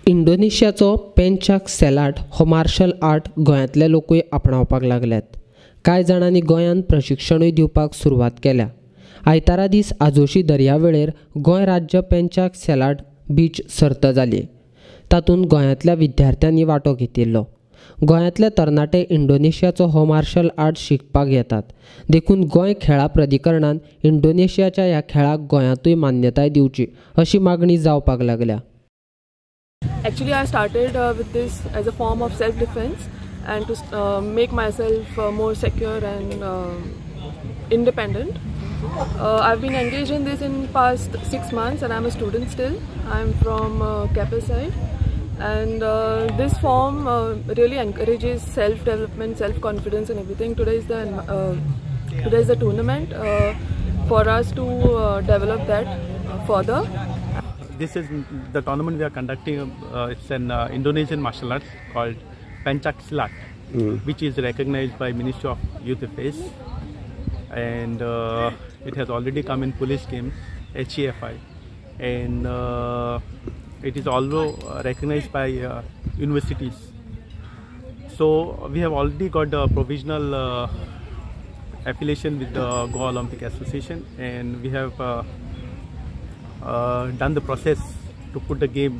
इंडोनेशियाचो पेंचाक सॅलाट हो martial art गोंयांतले लोकूय आपणावपाक लागल्यात. कांय जाणांनी गोंयांत प्रशिक्षणूय दिवपाक सुरवात केल्या. आयतारा दीस आजोशी दर्यावेळेर गोंय राज्य पेंचाक सॅलाट बीच सर्त जाली. तातूंत गोंयांतल्या विद्यार्थ्यांनी वांटो घेतिल्लो. गोंयांतले तरणाटे इंडोनेशियाचो हो मार्शल आर्ट शिकपाक येतात. देखून गोंय खेळां प्राधिकरणान इंडोनेशियाच्या ह्या खेळाक गोंयांतूय मान्यताय दिवची अशी मागणी जावपाक लागल्या. Actually, I started with this as a form of self-defense and to make myself more secure and independent. I've been engaged in this in past 6 months and I'm a student still. I'm from Keppel side, and this form really encourages self-development, self-confidence and everything. Today is the tournament for us to develop that further. This is the tournament we are conducting. It's an Indonesian martial arts called Pencak Silat, which is recognized by Ministry of Youth Affairs, and it has already come in police games, HEFI, and it is also recognized by universities. So we have already got a provisional affiliation with the Goa Olympic Association, and we have done the process to put the game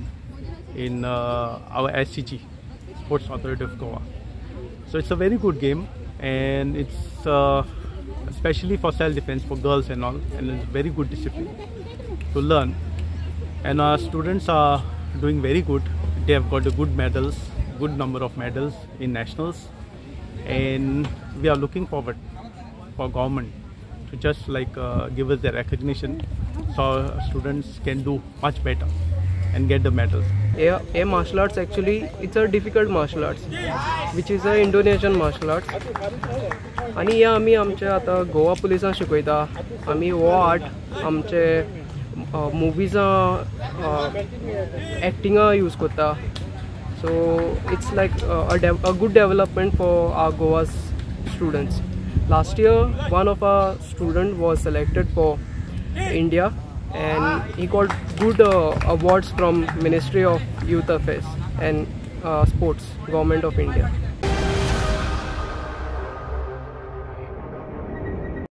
in our SCG, Sports Authority of Goa. So it's a very good game, and it's especially for self-defense for girls and all, and it's very good discipline to learn. And our students are doing very good. They have got a good number of medals in nationals, and we are looking forward for government to just give us the recognition so students can do much better and get the medals. A martial arts, actually it's a difficult martial arts which is a Indonesian martial arts, आणि आमी आमचे आता गोवा पुलिसांक शिकयता. आमी हो art आमचे मुवीजां एक्टिंगा use करता. So it's like a good development for our Goa's students. Last year one of our student was selected for India and he got good awards from Ministry of Youth Affairs and Sports, Government of India.